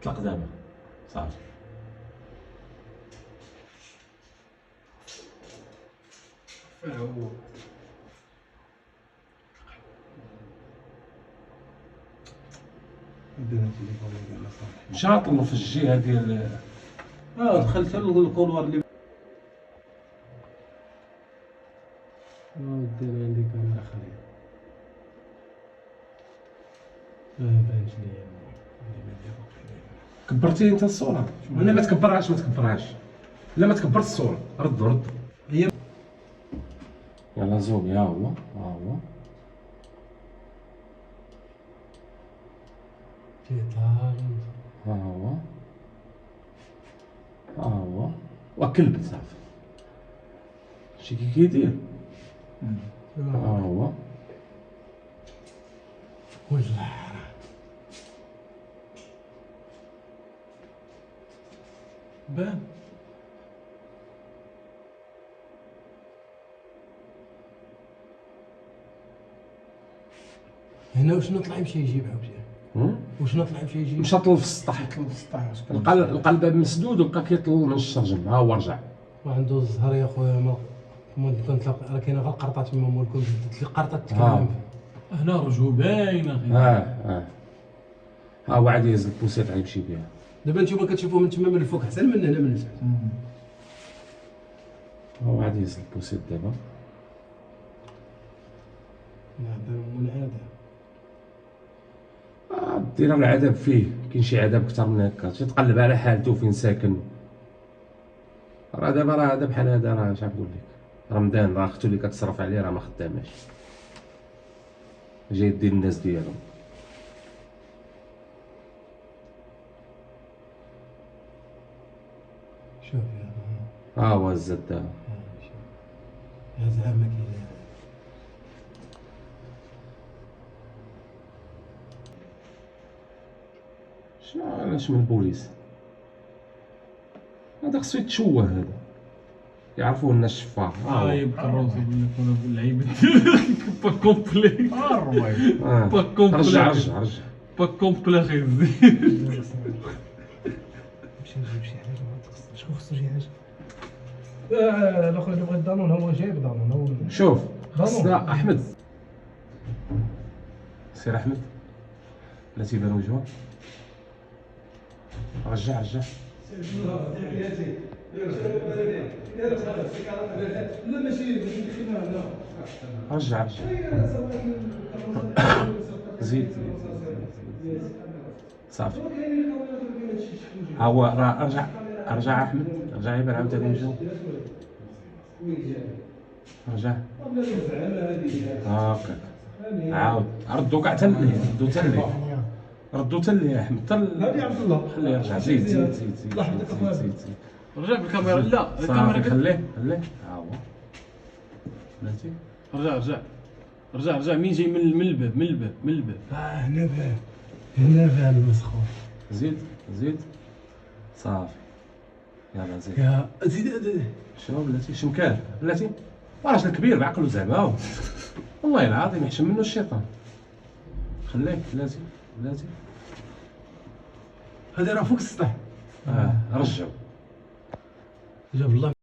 طلق دابا صافي. هو درنا التليفون ديالنا صافي. مشى عطلو في الجهه ديال دخلت الكولوار اللي دير عندي كاميرا خايبة. بانش ليا اللي ما دير كبرتي انت الصوره ولا ما تكبرهاش؟ ما تكبرهاش، لا ما تكبرش الصوره، رد هي يلا زوم. ها هو ها هو تيطار ها هو ها هو وكلب صافي. شي كي كيدير ها هو ولا بان هنا واش نطلع يمشي يجيب عاوتاني؟ واش نطلع يمشي يجيب؟ مشى طل في السطح، في 16 لقى الباب مسدود وبقى كيطل من الشرجم. ها هو رجع. وعنده الزهر يا خويا ما كنت راه كاينه غير القرطات تما مولكم القرطات ها تتكلم هنا رجعوا باينه غير. ها هو عاد يهز البوسيط غيمشي بها. دابا نتوما كتشوفوه من تما من الفوق احسن من هنا من التحت. ها هو عاد يهز البوسيط دابا. هذا منعدم. دير العذاب فيه، كاين شي عذاب اكثر من هكا، تقلب على حالته فين ساكن. راه دابا راه هذا بحال هذا، راه اش نقول لك، رمضان راه اختو اللي كتصرف عليه راه ما خداماش، جاي دير الناس ديالهم. شوف يا ها هو الزاد. يا زعما كاين شنو علاش من البوليس؟ هذا خصو يتشوه، هذا يعرفوه الناس الشفار. يبقى الروسي اللي يكونوا باللعيبه با كومبلي با كومبلي رجع با كومبلي غير نمشي نجيب شي حاجه ما تخص. شكون خصو شي حاجه؟ الاخر اللي بغى الدانون هو جايب دانون هو. شوف خصنا احمد، سير احمد لا تيبان وجهه. رجع لا ماشي خدمه لا رجع زيد صافي. ها هو راه رجع احمد، رجع يبان عاوتاني وجهه. رجع هاكا عاود ردو كاع تليه، ردو تليه احمد هادي عبد الله خليه يرجع. زيد رجع بالكاميرا. لا صافي خليه ها هو بلاتي. رجع مين جاي من الباب. هنا باب المسخور. زيد صافي. يلا زيد يا زيد شنو بلاتي؟ شمكان بلاتي، راجل كبير بعقلو زعما، والله العظيم يحشم منه الشيطان. خليه بلاتي هذا راه فوق السطح. رجعو جاب الله.